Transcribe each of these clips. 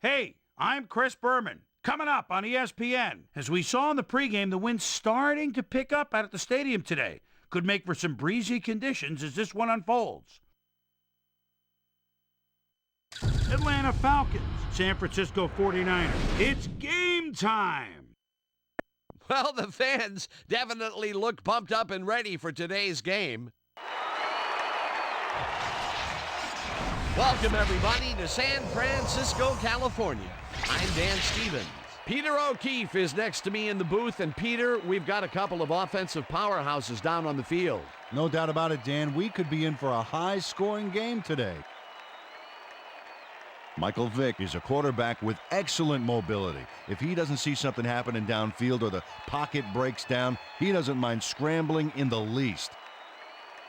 Hey, I'm Chris Berman. Coming up on ESPN. As we saw in the pregame, the wind's starting to pick up out at the stadium today. Could make for some breezy conditions as this one unfolds. Atlanta Falcons, San Francisco 49ers. It's game time! Well, the fans definitely look pumped up and ready for today's game. Welcome, everybody, to San Francisco, California. I'm Dan Stevens. Peter O'Keefe is next to me in the booth, and Peter, we've got a couple of offensive powerhouses down on the field. No doubt about it, Dan. We could be in for a high-scoring game today. Michael Vick is a quarterback with excellent mobility. If he doesn't see something happening downfield or the pocket breaks down, he doesn't mind scrambling in the least.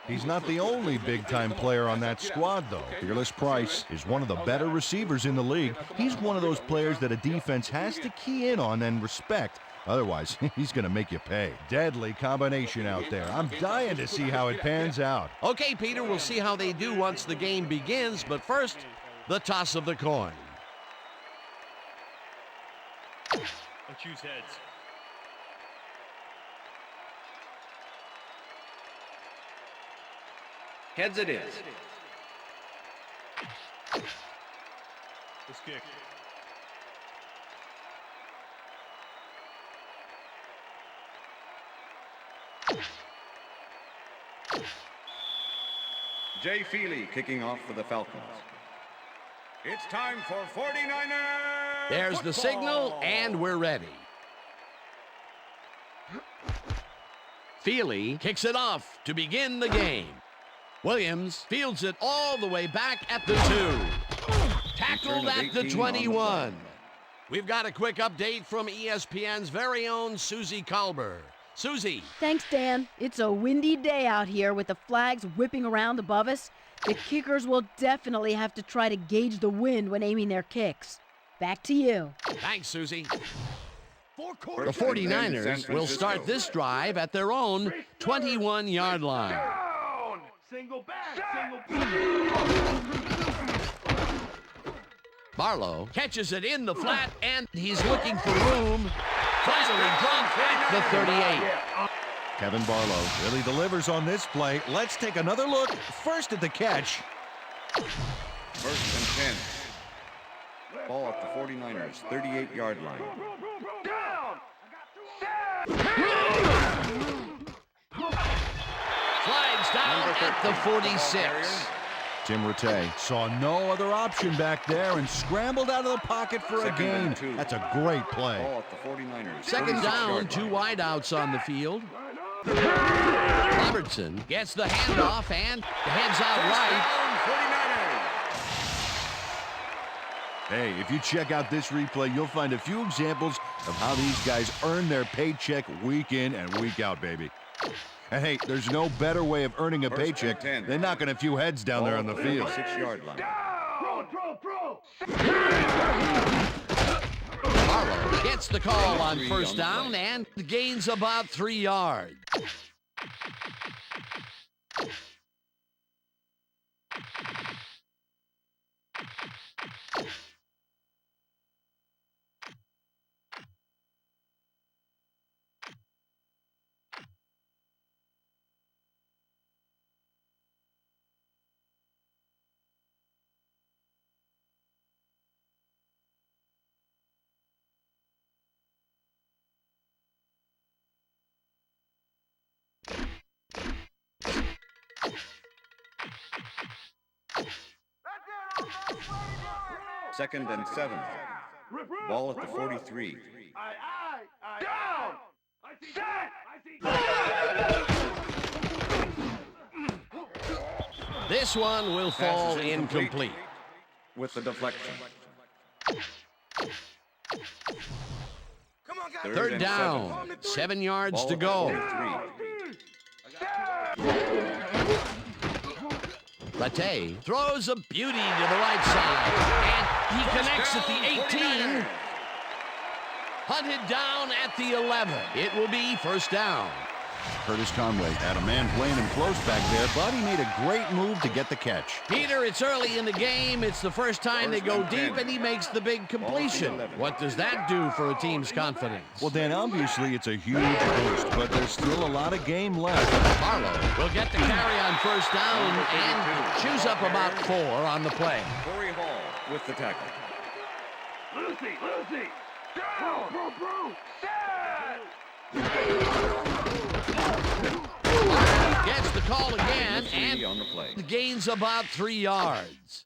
He's not the only big-time player on that squad, though. Fearless Price is one of the better receivers in the league. He's one of those players that a defense has to key in on and respect Otherwise, he's going to make you pay. Deadly combination out there. I'm dying to see how it pans out. Okay, Peter, we'll see how they do once the game begins, but first, the toss of the coin. I choose heads. Heads it is. Let's kick. Jay Feely kicking off for the Falcons. It's time for 49ers. There's the signal, and we're ready. Feely kicks it off to begin the game. Williams fields it all the way back at the 2. Tackled at the 21. We've got a quick update from ESPN's very own Susie Kalber. Susie. Thanks, Dan. It's a windy day out here with the flags whipping around above us. The kickers will definitely have to try to gauge the wind when aiming their kicks. Back to you. Thanks, Susie. The 49ers will start this drive at their own 21-yard line. Single back, Barlow catches it in the flat, and he's looking for room. Finally dropped at the 38. Kevin Barlow really delivers on this play. Let's take another look. First at the catch. First and 10. Ball at the 49ers 38-yard line. Slides down at the 46. Tim Rattay saw no other option back there and scrambled out of the pocket for a gain. That's a great play. Ball at the 49ers. Second down, 2 wideouts on the field. Robertson gets the handoff and heads out right. Hey, if you check out this replay, you'll find a few examples of how these guys earn their paycheck week in and week out, baby. And hey, there's no better way of earning a paycheck than knocking a few heads down there on the field. 6-yard line. Barlow gets the call on first down and gains about 3 yards. Second and 7. Ball at the 43. This one will fall incomplete. With the deflection. Third down, 7 yards to go. Rattay throws a beauty to the right side, and he connects at the 18. Hunted down at the 11. It will be first down. Curtis Conway had a man playing him close back there, but he made a great move to get the catch. Peter, it's early in the game. It's the first time they go deep, and he makes the big completion. What does that do for a team's confidence? Well, Dan, obviously it's a huge boost, but there's still a lot of game left. Barlow will get the carry on first down and chews up about 4 on the play. Corey Hall with the tackle. Lucy, down, bro, Gets the call again and on the play. gains about 3 yards.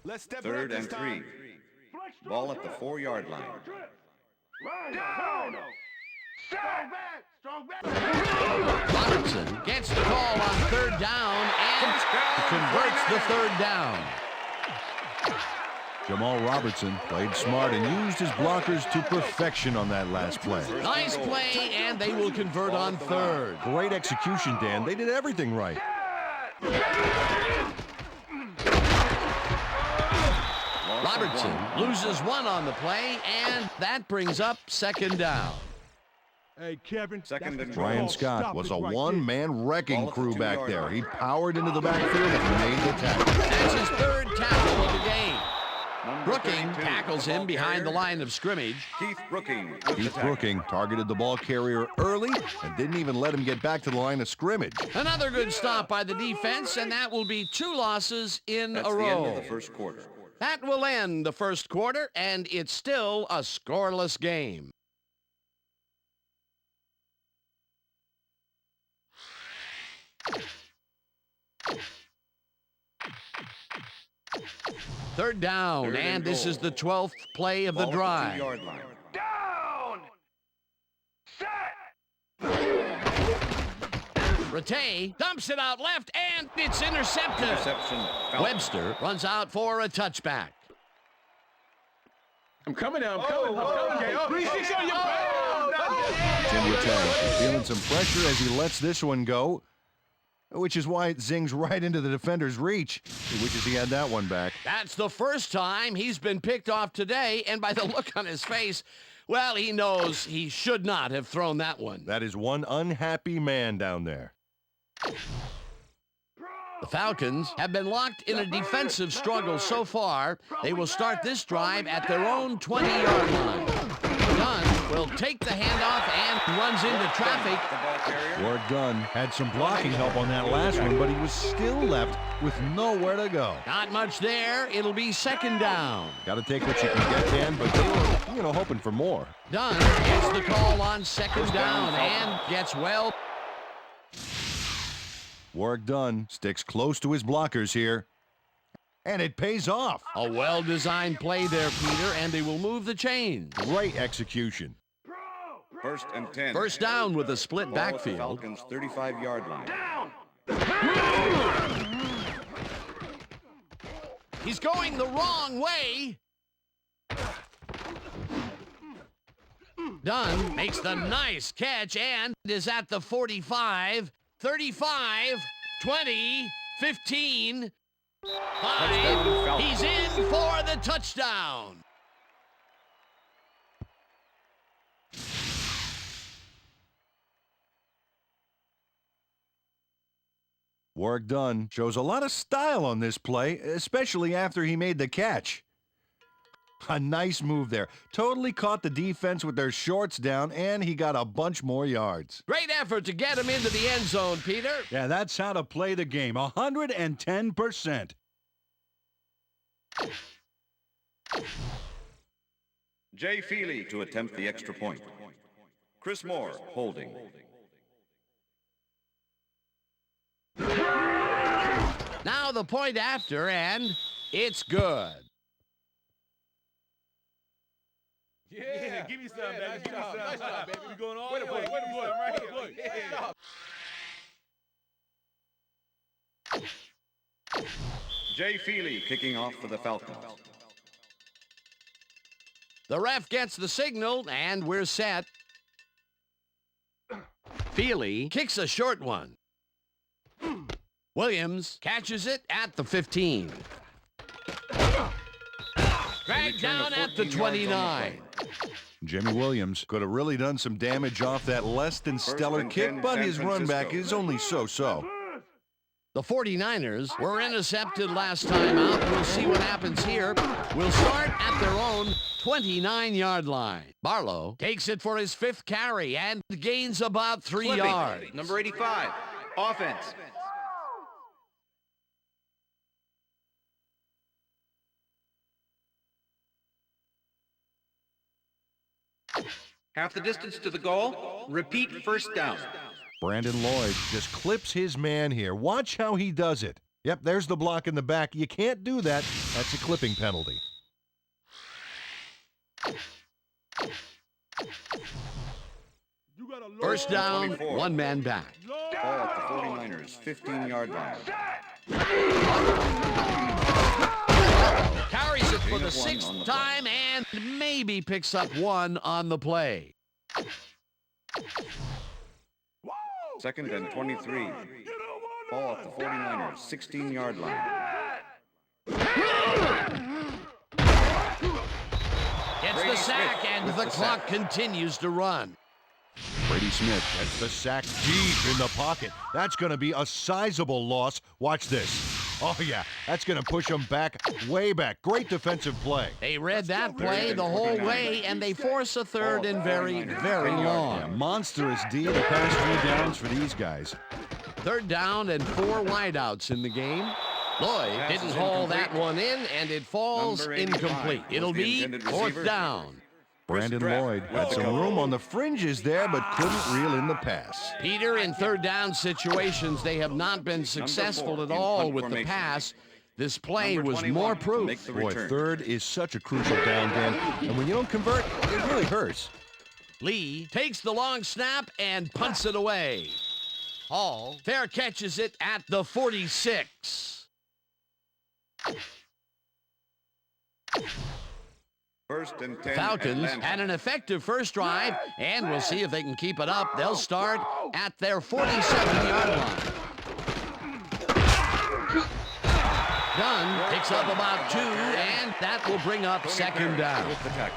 Third and 3. Ball at the 4-yard line. Robertson gets the call on third down and converts the third down. Jamal Robertson played smart and used his blockers to perfection on that last play. Nice play, and they will convert on third. Great execution, Dan. They did everything right. Robertson loses one on the play, and that brings up second down. Hey, Kevin. Second and Brian Scott was a one-man wrecking crew back there. He powered into the backfield and made the tackle. That's his third tackle of the game. Number Brooking 32, tackles the him ball behind the carrier, line of scrimmage. Keith Brooking. with the Keith tackle. Brooking targeted the ball carrier early and didn't even let him get back to the line of scrimmage. Another good stop by the defense, and that will be 2 losses in That's a the end row. of the first quarter. That will end the first quarter, and it's still a scoreless game. Third down, Third and and this goal. is the 12th play of the Ball at drive. 2-yard line. Rattay dumps it out left, and it's intercepted. Interception. Falcons. Webster runs out for a touchback. I'm coming now. I'm coming. Okay. 3-6 on your back. Tim Rattay is feeling some pressure as he lets this one go, which is why it zings right into the defender's reach. He wishes he had that one back. That's the first time he's been picked off today, and by the look on his face, well, he knows he should not have thrown that one. That is one unhappy man down there. The Falcons have been locked in a defensive struggle so far. They will start this drive at their own 20-yard line. Dunn will take the handoff and runs into traffic. The ball carrier. Ward Dunn had some blocking help on that last one, but he was still left with nowhere to go. Not much there. It'll be second down. Got to take what you can get, Dan, but they were, hoping for more. Dunn gets the call on second down and gets well. Warwick Dunn sticks close to his blockers here, and it pays off. A well-designed play there, Peter, and they will move the chains. Great execution. First and 10. First down with a split Ball at the backfield. Falcons 35-yard line. He's going the wrong way. Dunn makes the nice catch and is at the 45, 35, 20, 15, 5. He's in for the touchdown. Warwick Dunn shows a lot of style on this play, especially after he made the catch. A nice move there. Totally caught the defense with their shorts down, and he got a bunch more yards. Great effort to get him into the end zone, Peter. Yeah, that's how to play the game. 110%. Jay Feely to attempt the extra point. Chris Moore holding. Now the point after, and it's good. Yeah, give me some, baby. Nice job, baby. We going all the way. Way to Jay Feely kicking off for the Falcons. The ref gets the signal, and we're set. Feely kicks a short one. Williams catches it at the 15. Dragged down at the 29. Jimmy Williams could have really done some damage off that less than stellar and kick, 10, but San his run back Francisco. is only so-so. The 49ers were intercepted last time out. We'll see what happens here. We'll start at their own 29-yard line. Barlow takes it for his 5th carry and gains about 3 yards. Number 85, offense. Half the distance to the goal. Repeat first down. Brandon Lloyd just clips his man here. Watch how he does it. Yep, there's the block in the back. You can't do that. That's a clipping penalty. First down, 24. one man back. Ball at the 49ers 15-yard line. Carries it for the Gain of 1 on 6th the time and maybe picks up 1 on the play. Second and 23. Ball at the 49ers 16-yard line. sack, and the clock continues to run. Brady Smith gets the sack deep in the pocket. That's going to be a sizable loss. Watch this. Oh, yeah, that's going to push him back, way back. Great defensive play. They read that play the whole way, and they force a third and very, very long. Yeah, monstrous D the past few downs for these guys. Third down and 4 wideouts in the game. Lloyd didn't haul that one in, and it falls incomplete. It'll be 4th down. Brandon Lloyd had some room on the fringes there, but couldn't reel in the pass. Peter, in third down situations, they have not been successful at all with the pass. This play was more proof. Boy, third is such a crucial down, Dan, and when you don't convert, it really hurts. Lee takes the long snap and punts it away. Hall fair catches it at the 46. First and 10. Falcons Atlanta. had an effective first drive, and we'll see if they can keep it up. They'll start at their 47-yard line. Dunn picks up about 2, and that will bring up second down. With the tackle.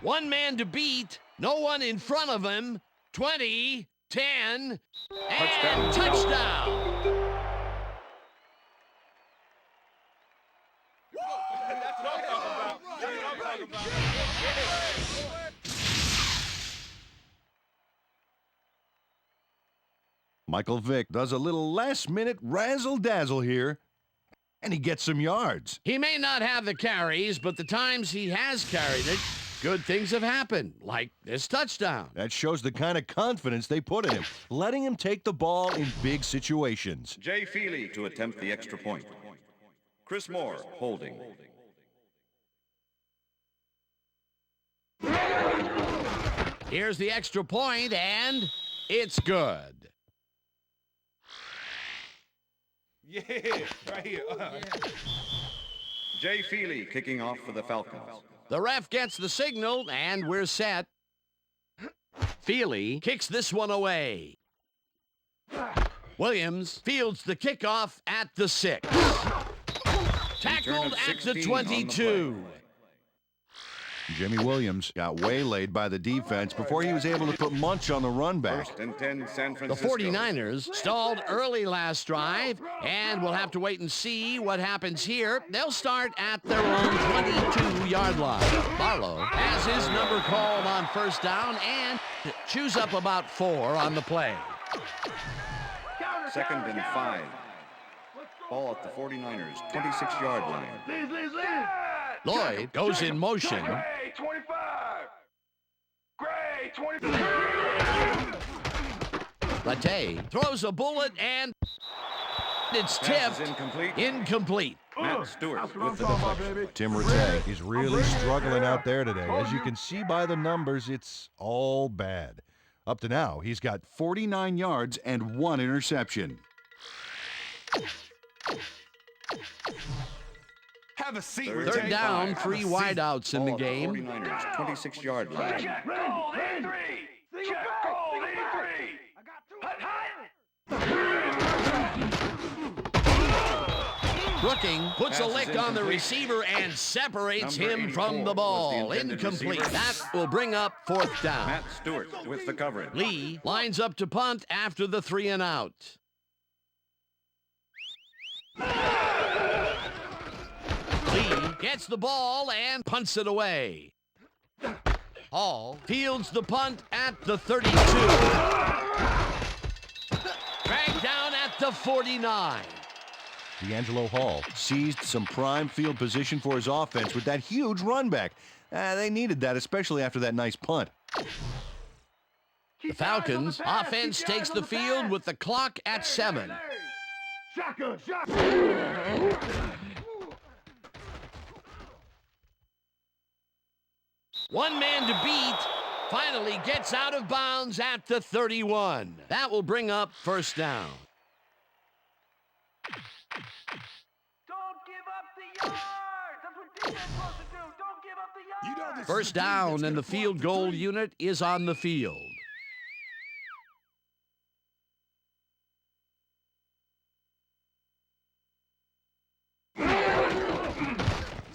One man to beat, no one in front of him. 20, 10, and touchdown. Michael Vick does a little last-minute razzle-dazzle here, and he gets some yards. He may not have the carries, but the times he has carried it, good things have happened, like this touchdown. That shows the kind of confidence they put in him, letting him take the ball in big situations. Jay Feely to attempt the extra point. Chris Moore holding. Here's the extra point, and it's good. Yeah, right here. Jay Feely kicking off for the Falcons. The ref gets the signal, and we're set. Feely kicks this one away. Williams fields the kickoff at the 6. Tackled at the 22. Jimmy Williams got waylaid by the defense before he was able to put Munch on the run back. First and 10, San The Francisco. 49ers stalled early last drive, and we'll have to wait and see what happens here. They'll start at their own 22-yard line. Barlow has his number called on first down and chews up about 4 on the play. Second and 5. Ball at the 49ers, 26-yard line. Lloyd goes in motion. Gray 25. Gray 25. Latte throws a bullet, and it's Pass tipped. is incomplete. Incomplete. Matt Stewart with the deflection. Tim Rattay is really struggling out there today. As you can see by the numbers, it's all bad. Up to now, he's got 49 yards and 1 interception. Have a seat. Third down, 3 wideouts in the Ball at game. 49ers, 26-yard line. Check gold 83. Check gold 83. Brooking puts a Pass is lick on the incomplete. receiver and separates Number him from 84 the was ball. the intended Incomplete. receiver. That will bring up 4th down. Matt Stewart with the coverage. Lee lines up to punt after the 3 and out. Lee gets the ball and punts it away. Hall fields the punt at the 32. Dragged down at the 49. D'Angelo Hall seized some prime field position for his offense with that huge run back. They needed that, especially after that nice punt. The Falcons offense takes the field with the clock at 7. Shotgun. One man to beat finally gets out of bounds at the 31. That will bring up first down. Don't give up the yards. That's what defense supposed to do. Don't give up the yards. First down, and the field goal unit is on the field.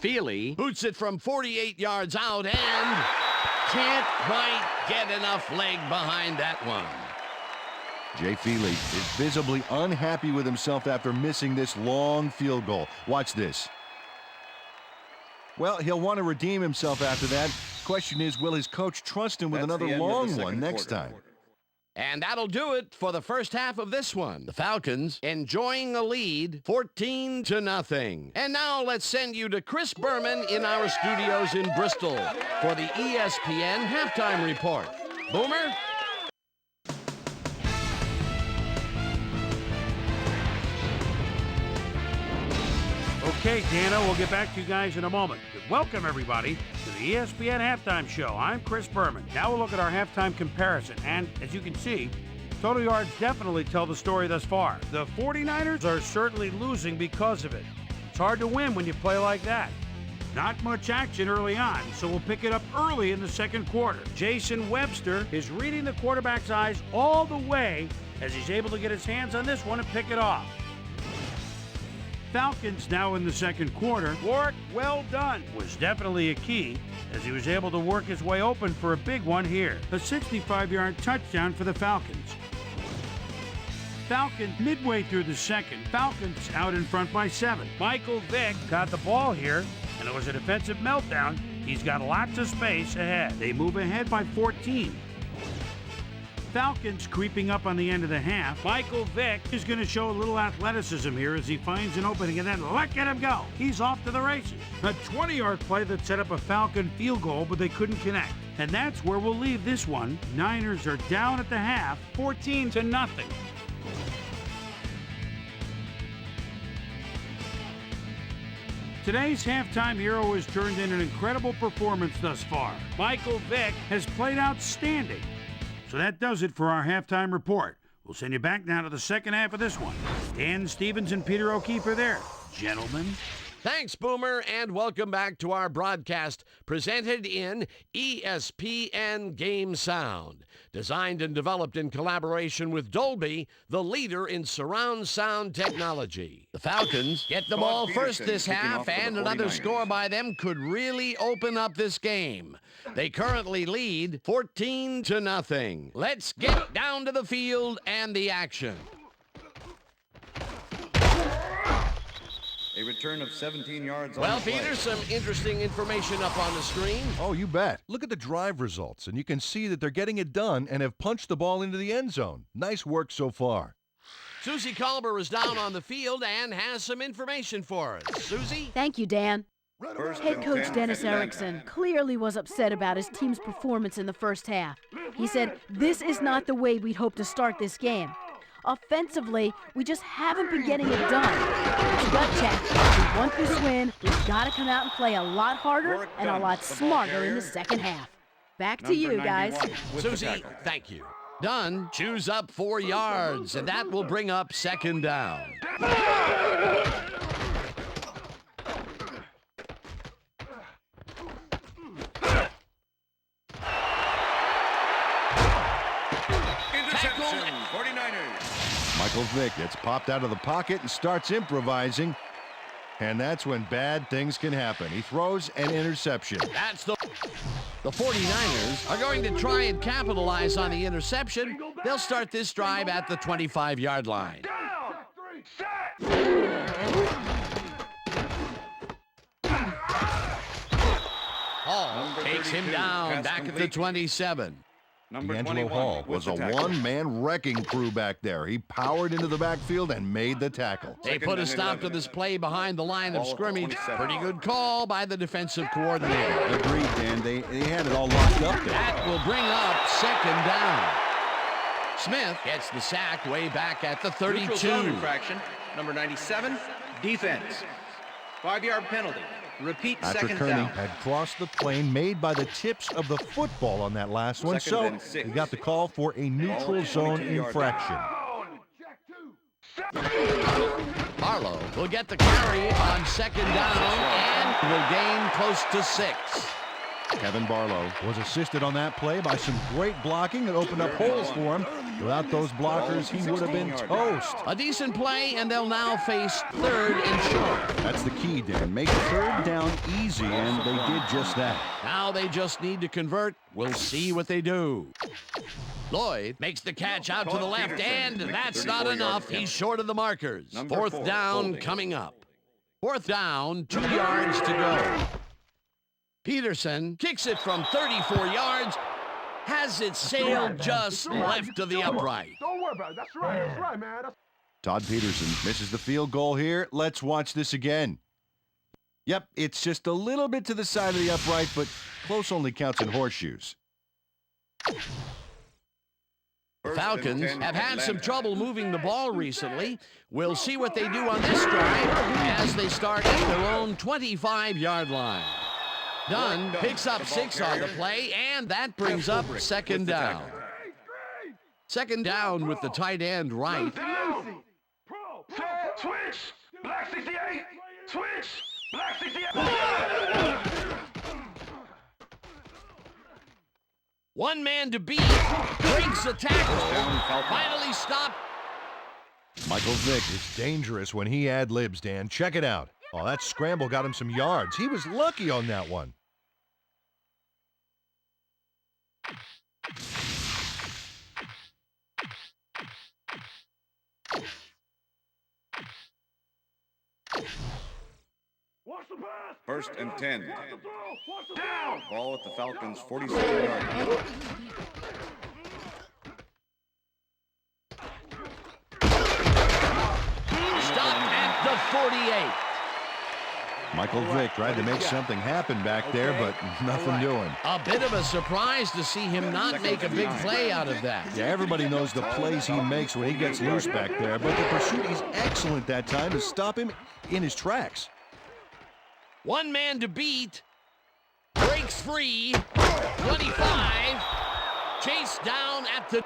Feely boots it from 48 yards out and can't quite get enough leg behind that one. Jay Feely is visibly unhappy with himself after missing this long field goal. Watch this. Well, he'll want to redeem himself after that. Question is, will his coach trust him with another long one next time? And that'll do it for the first half of this one. The Falcons enjoying a lead, 14-0. And now let's send you to Chris Berman in our studios in Bristol for the ESPN halftime report. Boomer? Okay, Dana, we'll get back to you guys in a moment. But welcome, everybody, to the ESPN Halftime Show. I'm Chris Berman. Now we'll look at our halftime comparison. And as you can see, total yards definitely tell the story thus far. The 49ers are certainly losing because of it. It's hard to win when you play like that. Not much action early on, so we'll pick it up early in the second quarter. Jason Webster is reading the quarterback's eyes all the way as he's able to get his hands on this one and pick it off. Falcons now in the second quarter. Work well done was definitely a key as he was able to work his way open for a big one here. A 65-yard touchdown for the Falcons. Falcons midway through the second. Falcons out in front by 7. Michael Vick got the ball here, and it was a defensive meltdown. He's got lots of space ahead. They move ahead by 14. Falcons creeping up on the end of the half. Michael Vick is going to show a little athleticism here as he finds an opening, and then look at him go. He's off to the races. A 20-yard play that set up a Falcon field goal, but they couldn't connect. And that's where we'll leave this one. Niners are down at the half, 14-0. Today's halftime hero has turned in an incredible performance thus far. Michael Vick has played outstanding. So that does it for our halftime report. We'll send you back now to the second half of this one. Dan Stevens and Peter O'Keefe are there. Gentlemen. Thanks, Boomer, and welcome back to our broadcast presented in ESPN Game Sound. Designed and developed in collaboration with Dolby, the leader in surround sound technology. The Falcons get the ball first this half, and another score by them could really open up this game. They currently lead 14-0. Let's get down to the field and the action. A return of 17 yards on Well, the play. Peter, some interesting information up on the screen. Oh, you bet. Look at the drive results, and you can see that they're getting it done and have punched the ball into the end zone. Nice work so far. Susie Colber is down on the field and has some information for us. Susie? Thank you, Dan. First Head and coach 10 Dennis at the Erickson clearly was upset about his team's performance in the first half. He said, "This is not the way we'd hoped to start this game. Offensively, we just haven't been getting it done. It's a gut check. If we want this win, we've got to come out and play a lot harder and a lot smarter in the second half." Back to you, guys. Susie, thank you. Dunn chews up 4 yards, and that will bring up second down. Interception, 49ers. Michael Vick gets popped out of the pocket and starts improvising. And that's when bad things can happen. He throws an interception. That's the 49ers are going to try and capitalize on the interception. They'll start this drive at the 25-yard line. Down! Set! Hall takes him 32, down pass back at the complete. 27. Number D'Angelo 21 Hall with was the a tackle. one-man wrecking crew back there. He powered into the backfield and made the tackle. They Second put a and stop 11. to this play behind the line of Ball at the scrimmage. 27. Pretty good call by the defensive coordinator. Agreed, Dan. They had it all locked up there. That will bring up second down. Smith gets the sack way back at the Neutral zone 32. infraction. Number 97, defense. 5-yard penalty. Repeat Patrick second Kearney down. had crossed the plane made by the tips of the football on that last one, Second so and 6. he got the call for a neutral at zone 22-yard infraction. Barlow will get the carry on second down and will gain close to 6. Kevin Barlow was assisted on that play by some great blocking that opened up holes for him. Without those blockers, he would have been toast. A decent play, and they'll now face third and short. That's the key, Dan. Make third down easy, and they did just that. Now they just need to convert. We'll see what they do. Lloyd makes the catch out to the left, and that's not enough. He's short of the markers. Fourth down coming up. Fourth down, 2 yards to go. Peterson kicks it from 34 yards. Has it sailed just left to the upright. Don't worry about it. That's right, man. Todd Peterson misses the field goal here. Let's watch this again. Yep, it's just a little bit to the side of the upright, but close only counts in horseshoes. The Falcons have had some trouble moving the ball recently. We'll see what they do on this drive as they start at their own 25-yard line. Dunn picks up 6 on the play, and that brings up second down. Second down with the tight end right. Switch! Black 68! Switch! Black 68! One man to beat. Breaks the tackle. Finally stopped. Michael Vick is dangerous when he ad-libs, Dan. Check it out. Oh, that scramble got him some yards. He was lucky on that one. First and 10. Down! Ball at the Falcons' 47-yard line. Stopped at the 48. Michael Vick tried to make something happen back there, but nothing doing. A bit of a surprise to see him not make a big play out of that. Yeah, everybody knows the plays he makes when he gets loose back there, but the pursuit, he's excellent that time to stop him in his tracks. One man to beat. Breaks free. 25. Chased down at the...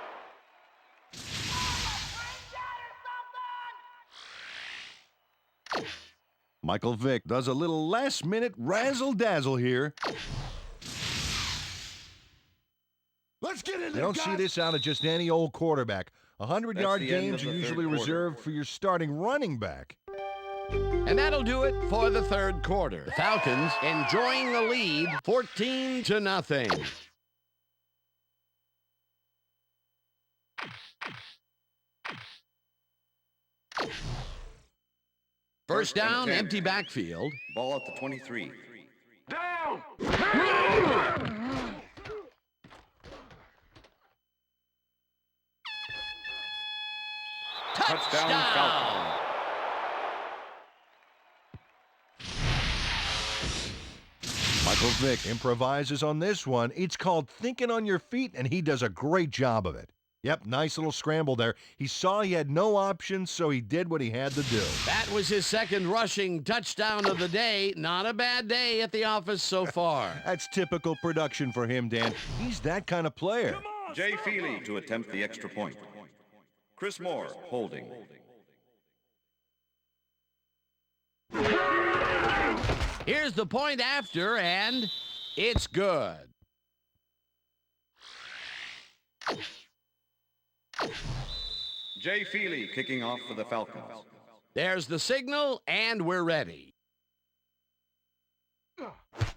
Michael Vick does a little last-minute razzle-dazzle here. Let's get in there, You don't see this out of just any old quarterback. 100-yard That's the end games of are the usually third quarter. reserved for your starting running back. And that'll do it for the third quarter. The Falcons enjoying the lead, 14-0. First down, empty backfield. Ball at the 23. Down! Touchdown! Falcons. Michael Vick improvises on this one. It's called thinking on your feet, and he does a great job of it. Yep, nice little scramble there. He saw he had no options, so he did what he had to do. That was his second rushing touchdown of the day. Not a bad day at the office so far. That's typical production for him, Dan. He's that kind of player. Jay Feely to attempt the extra point. Chris Moore holding. Here's the point after, and it's good. Jay Feely kicking off for the Falcons. There's the signal, and we're ready.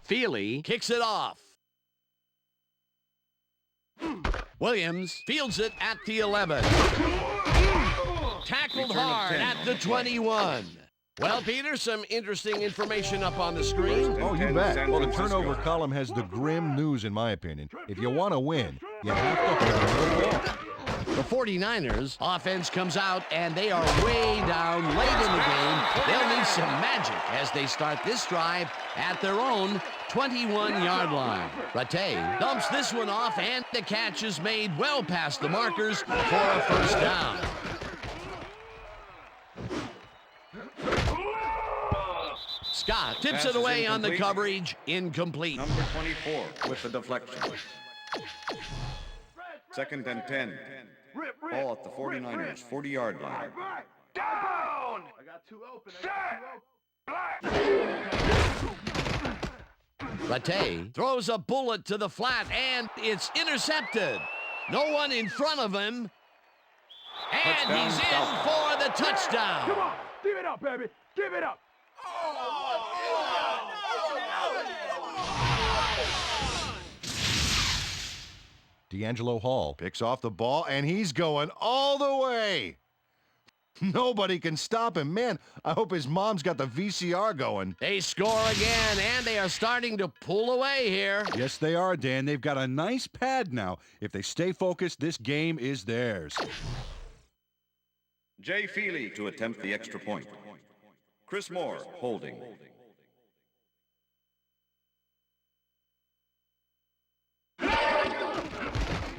Feely kicks it off. Williams fields it at the 11. Tackled hard at the 21. Well, Peter, some interesting information up on the screen. Oh, you bet. Well, the turnover column has the grim news, in my opinion. If you want to win, you have to hold the ball. The 49ers offense comes out, and they are way down late in the game. They'll need some magic as they start this drive at their own 21-yard line. Rattay dumps this one off, and the catch is made well past the markers for a first down. Scott tips it away on the coverage. Incomplete. Number 24 with the deflection. Second and 10. Ball at the 49ers, 40-yard line. Down! I got two open. Set! Black! Rattay throws a bullet to the flat, and it's intercepted. No one in front of him. And Touchdown, he's in Falcons. for the touchdown. Come on, give it up, baby. Give it up. D'Angelo Hall picks off the ball, and he's going all the way. Nobody can stop him. Man, I hope his mom's got the VCR going. They score again, and they are starting to pull away here. Yes, they are, Dan. They've got a nice pad now. If they stay focused, this game is theirs. Jay Feely to attempt the extra point. Chris Moore holding.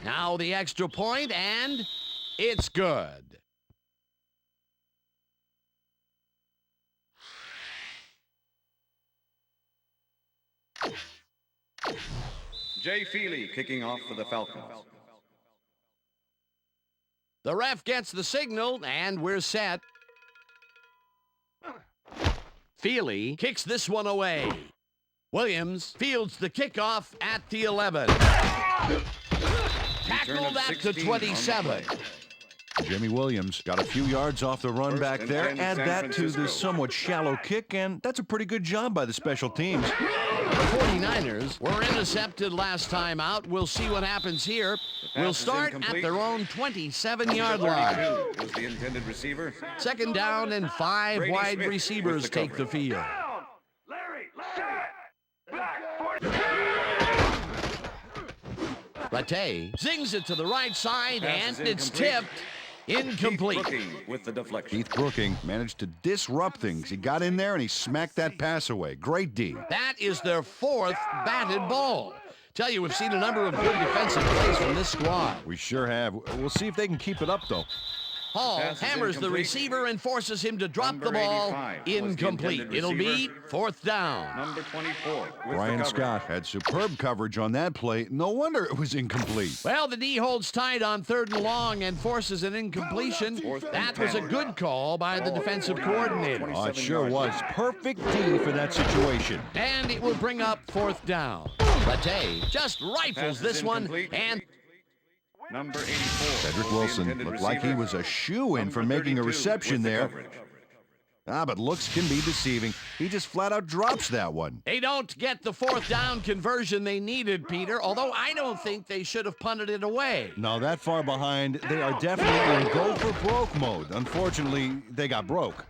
Now the extra point, and it's good. Jay Feely kicking off for the Falcons. The ref gets the signal, and we're set. Feely kicks this one away. Williams fields the kickoff at the 11. Tackled at the 27. Jimmy Williams got a few yards off the run First back and there. 10, Add San that to Francisco. the somewhat shallow kick, and that's a pretty good job by the special teams. The 49ers were intercepted last time out. We'll see what happens here. pass We'll is start at incomplete. their own 27-yard line. 32 was the intended receiver. Second down, and 5 Brady wide Smith with receivers the take the coverage. field. Down. Larry, set. Back, 40. Rattay zings it to the right side, Pass and is it's incomplete. tipped. Incomplete. Keith Brooking with the deflection. Keith Brooking managed to disrupt things. He got in there and he smacked that pass away. Great D. That is their 4th batted ball. Tell you, we've seen a number of good defensive plays from this squad. We sure have. We'll see if they can keep it up, though. Hall Pass is hammers the incomplete. receiver and forces him to drop Number the ball. 85 was the Incomplete. intended It'll be receiver. 4th down. Number 24 with Brian the Scott had superb coverage on that play. No wonder it was incomplete. Well, the D holds tight on 3rd and long and forces an incompletion. That was a good call by the defensive coordinator. Oh, it sure was. Perfect D for that situation. And it will bring up 4th down. Rattay just rifles Pass is this one, incomplete. and Number 84. Cedric was the Wilson intended looked like he receiver. was a shoo-in for Number making a 32 reception with the there. coverage. But looks can be deceiving. He just flat out drops that one. they don't get the 4th down conversion they needed, Peter, although I don't think they should have punted it away. Now that far behind, they are definitely in go for broke mode. Unfortunately, they got broke.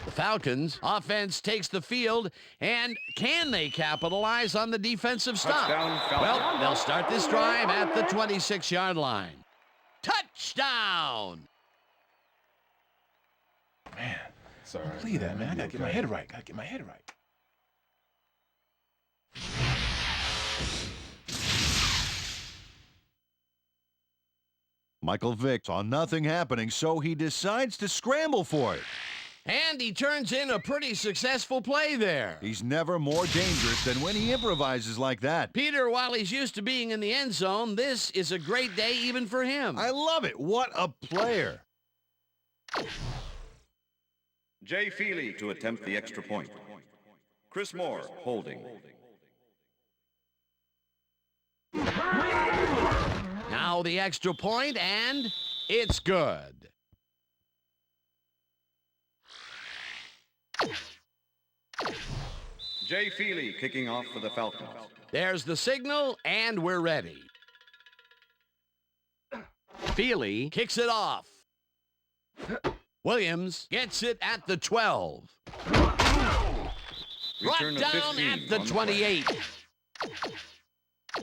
The Falcons offense takes the field, and can they capitalize on the defensive stop? Touchdown, Falcons. Well, they'll start this drive at the 26-yard line. Touchdown! Man, sorry. Believe that, man. I gotta get my head right. Michael Vick saw nothing happening, so he decides to scramble for it. And he turns in a pretty successful play there. He's never more dangerous than when he improvises like that. Peter, while he's used to being in the end zone, this is a great day even for him. I love it. What a player. Jay Feely to attempt the extra point. Chris Moore holding. Now the extra point, and it's good. Jay Feely kicking off for the Falcons. There's the signal, and we're ready. Feely kicks it off. Williams gets it at the 12. Brought Return of down 15 at the on the 28.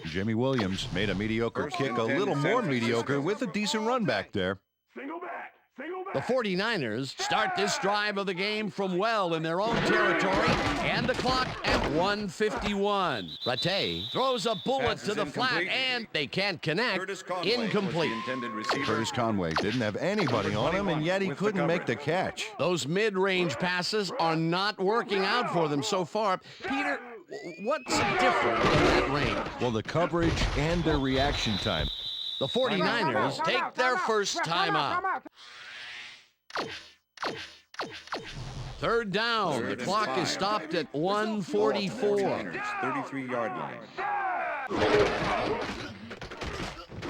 Jimmy Williams made a mediocre First kick and a 10, little San more Francisco. mediocre with a decent run back there. Single back. Single The back. 49ers start this drive of the game from well in their own territory, and the clock at 1:51. Rattay throws a bullet Pass to is the flat, incomplete. and they can't connect. Curtis Conway was the Incomplete. intended receiver. Curtis Conway didn't have anybody on him, and yet he With the couldn't make the coverage. catch. Those mid-range passes are not working out for them so far. Peter, what's different in that range? Well, the coverage and their reaction time. The 49ers take their first time out. Third down. The clock is stopped at 1:44. 33-yard line.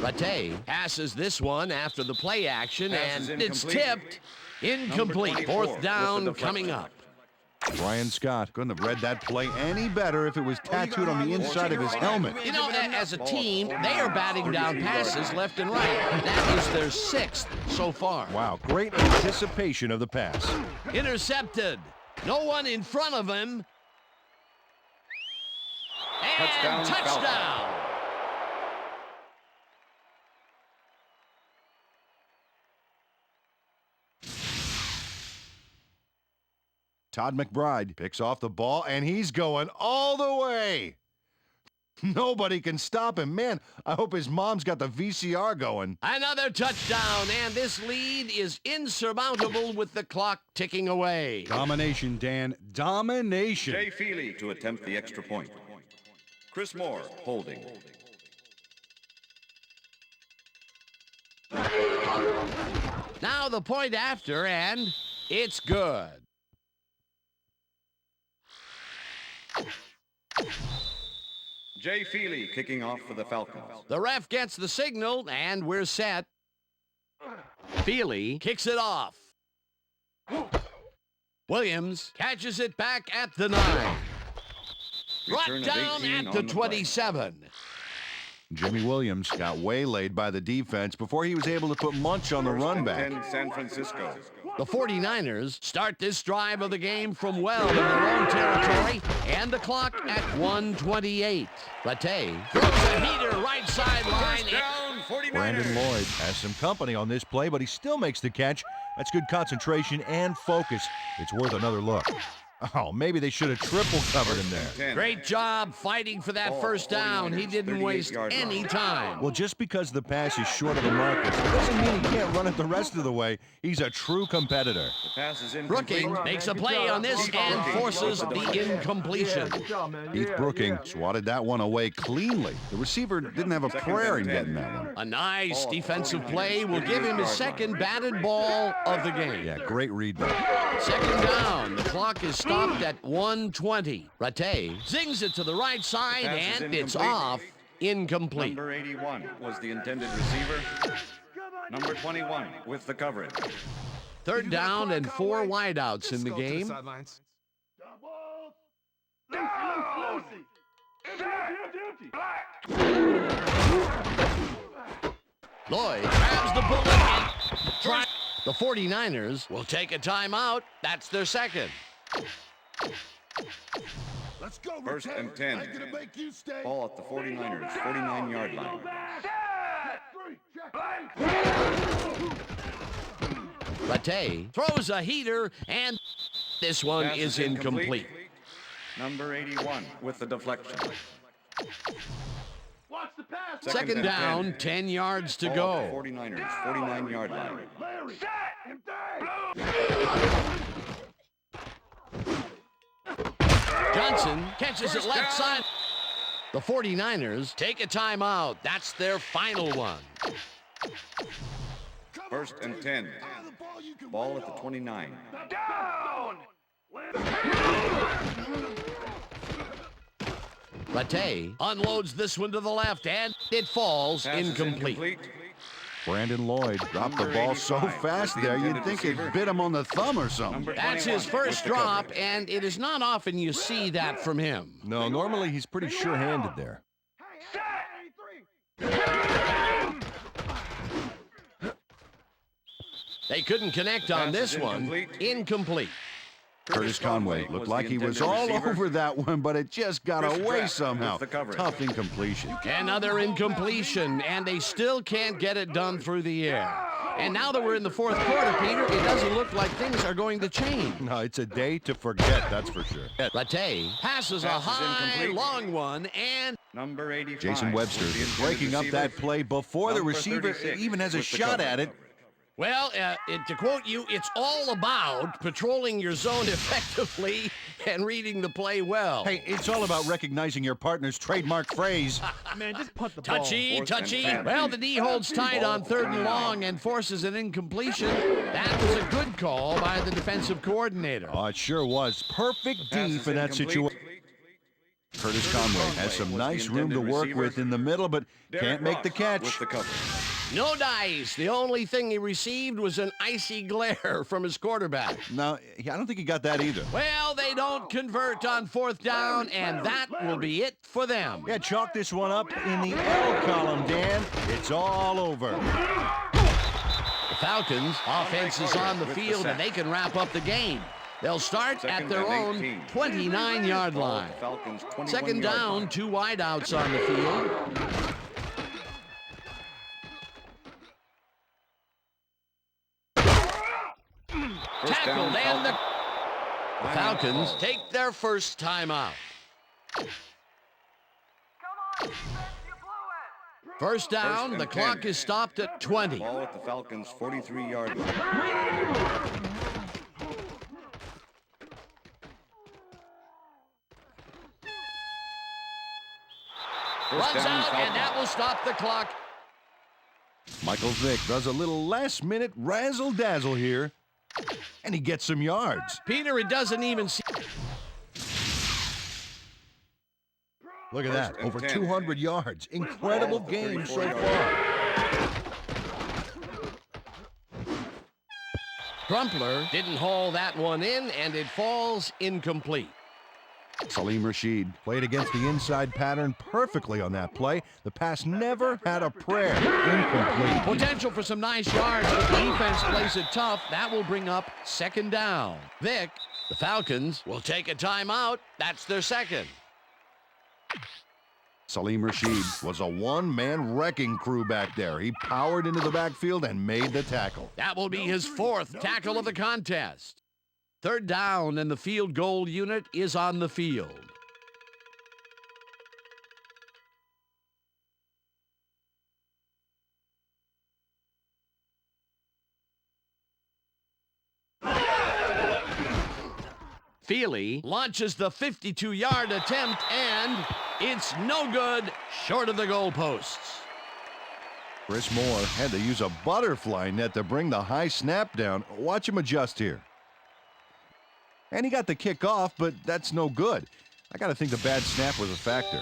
Rattay passes this one after the play action, and it's tipped. Incomplete. Fourth down coming up. Brian Scott couldn't have read that play any better if it was tattooed on the inside of his helmet. You know, as a team, they are batting down passes left and right. That is their 6th so far. Wow, great anticipation of the pass. Intercepted. No one in front of him. And touchdown. Todd McBride picks off the ball, and he's going all the way. Nobody can stop him. Man, I hope his mom's got the VCR going. Another touchdown, and this lead is insurmountable with the clock ticking away. Domination, Dan. Domination. Jay Feely to attempt the extra point. Chris Moore holding. Now the point after, and it's good. Jay Feely kicking off for the Falcons. The ref gets the signal, and we're set. Feely kicks it off. Williams catches it back at the 9. Brought down at the 27. Jimmy Williams got waylaid by the defense before he was able to put Munch on the run back. 10 San Francisco. The 49ers start this drive of the game from well in their own territory, and the clock at 1:28. Rattay throws a heater right sideline. Down 49ers. Brandon Lloyd has some company on this play, but he still makes the catch. That's good concentration and focus. It's worth another look. Oh, maybe they should have triple covered him there. Great job fighting for that first down. He didn't waste any time. Well, just because the pass is short of the marker doesn't mean he can't run it the rest of the way. He's a true competitor. The pass is in. Brooking makes a play on this and forces the incompletion. Heath Brooking swatted that one away cleanly. The receiver didn't have a prayer in getting that one. A nice defensive play will give him his second batted ball of the game. Yeah, great read there. Second down. The clock is stopped at 1:20. Rattay zings it to the right side, and it's off. Incomplete. Number 81 was the intended receiver. Number 21 with the coverage. Third down and 4 wideouts in the game. Lloyd grabs the bullet and tries. The 49ers will take a timeout. That's their second. Let's go, First and 10. Ball at the 49ers, 49-yard line. Rattay throws a heater, and this one Pass is incomplete. Number 81 with the deflection. Watch the pass. Second down, 10 yards to Ball at the go. 49ers, 49-yard line. Johnson catches it left side. The 49ers take a timeout. That's their final one. First and 10. Ball at the 29. Down. Rattay unloads this one to the left, and it falls Pass is incomplete. Brandon Lloyd dropped the ball so fast there, you'd think it bit him on the thumb or something. That's his first drop, and it is not often you see that from him. No, normally he's pretty sure-handed there. They couldn't connect on Pass is this one. Incomplete. Curtis Conway looked like he was all over that one, but it just got away somehow. Tough incompletion. Another incompletion, and they still can't get it done through the air. And now that we're in the fourth quarter, Peter, it doesn't look like things are going to change. No, it's a day to forget, that's for sure. Rattay passes a high, long one, and Number 85. Jason Webster is breaking up that play before the receiver even has a shot at it. well, to quote you, it's all about patrolling your zone effectively and reading the play well. Hey, it's all about recognizing your partner's trademark phrase. Man, just punt the ball. Touchy, Fourth and touchy. 10. Well, the D holds tight on 3rd and long and forces an incompletion. That was a good call by the defensive coordinator. Oh, it sure was. Perfect Pass D is for that incomplete. situation. Curtis Conway has some nice room to work with in the middle, but can't make the catch. With the coverage. No dice. The only thing he received was an icy glare from his quarterback. No, I don't think he got that either. Well, they don't convert on 4th down, and that will be it for them. Yeah, chalk this one up in the L column, Dan. It's all over. The Falcons' offense is on the With the field, sack. and they can wrap up the game. They'll start at Second their and own 18. 29-yard line. Falcons 21 Second yard down, line. 2 wideouts on the field. First down, Tackled, and the Falcons Falcons. take their first timeout. Come on, defense, you blew it. First down, and the 10. clock is stopped at 20. Ball at the Falcons 43-yard line. First Runs down, out, and Falcons. that will stop the clock. Michael Vick does a little last-minute razzle-dazzle here, and he gets some yards. Peter, it doesn't even see. Look at that, First and over 10. 200 yards. Incredible Ball at the game so 34-yard far. Crumpler didn't haul that one in, and it falls incomplete. Salim Rashid played against the inside pattern perfectly on that play. The pass never had a prayer. Incomplete. Potential for some nice yards, but the defense plays it tough. That will bring up second down. Vic, the Falcons, will take a timeout. That's their second. Salim Rashid was a one-man wrecking crew back there. He powered into the backfield and made the tackle. That will be his 4th tackle of the contest. Third down, and the field goal unit is on the field. Feely launches the 52-yard attempt, and it's no good, short of the goalposts. Chris Moore had to use a butterfly net to bring the high snap down. Watch him adjust here. And he got the kick off, but that's no good. I got to think the bad snap was a factor.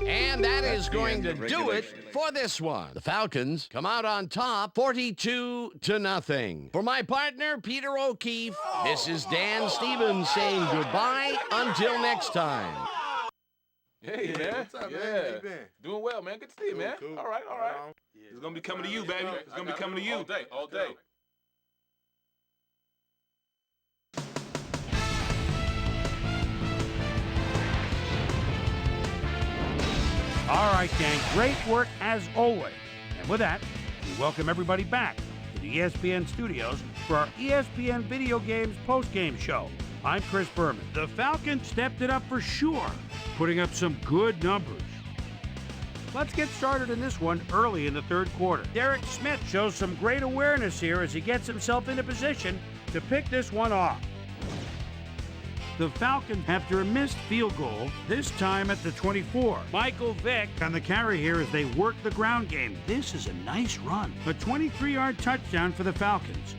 And that is That's the going end to of do it regulation. for this one. The Falcons come out on top 42-0. For my partner, Peter O'Keefe, this is Dan Stevens saying goodbye until next time. Hey, man. What's up, man? How you been? Doing well, man. Good to see you, man. All right, all right. It's going to be coming to you, baby. It's going to be coming to you. All day, all day. All right, Dan, great work as always. And with that, we welcome everybody back to the ESPN studios for our ESPN Video Games post-game show. I'm Chris Berman. The Falcons stepped it up for sure, putting up some good numbers. Let's get started in this one early in the third quarter. Derek Smith shows some great awareness here as he gets himself into position to pick this one off. The Falcons, after a missed field goal, this time at the 24. Michael Vick on the carry here as they work the ground game. This is a nice run. A 23-yard touchdown for the Falcons.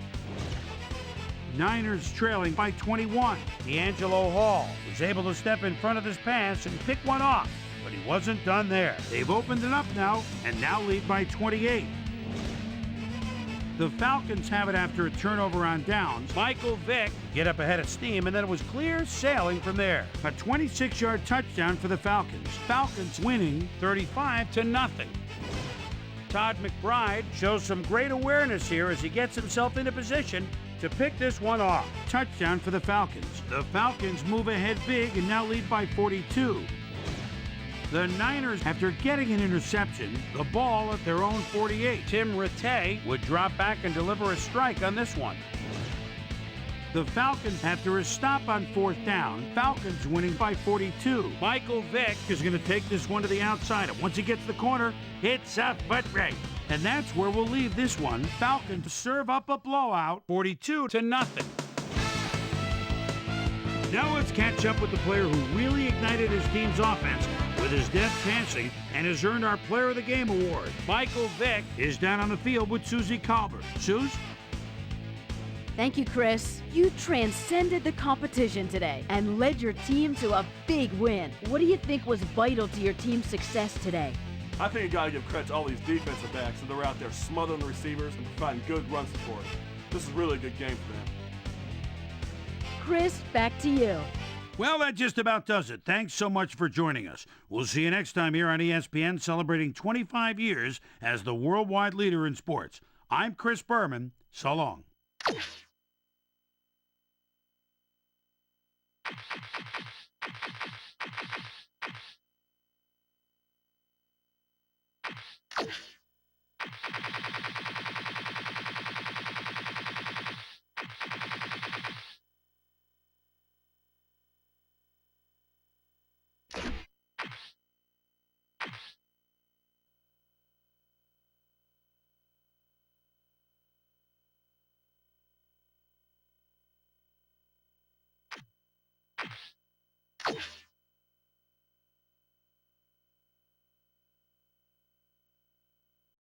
Niners trailing by 21. D'Angelo Hall was able to step in front of this pass and pick one off, but he wasn't done there. They've opened it up now and now lead by 28. The Falcons have it after a turnover on downs. Michael Vick get up ahead of steam, and then it was clear sailing from there. A 26-yard touchdown for the Falcons. Falcons winning 35-0. Todd McBride shows some great awareness here as he gets himself into position to pick this one off. Touchdown for the Falcons. The Falcons move ahead big and now lead by 42. The Niners, after getting an interception, the ball at their own 48. Tim Rattay would drop back and deliver a strike on this one. The Falcons, after a stop on fourth down, Falcons winning by 42. Michael Vick is going to take this one to the outside, and once he gets the corner, hits a foot race. And that's where we'll leave this one. Falcons serve up a blowout, 42-0. Now let's catch up with the player who really ignited his team's offense with his deft passing and has earned our Player of the Game award. Michael Vick is down on the field with Susie Colbert. Suze? Thank you, Chris. You transcended the competition today and led your team to a big win. What do you think was vital to your team's success today? I think you got to give credit to all these defensive backs that they're out there smothering the receivers and providing good run support. This is really a good game for them. Chris, back to you. Well, that just about does it. Thanks so much for joining us. We'll see you next time here on ESPN, celebrating 25 years as the worldwide leader in sports. I'm Chris Berman. So long. You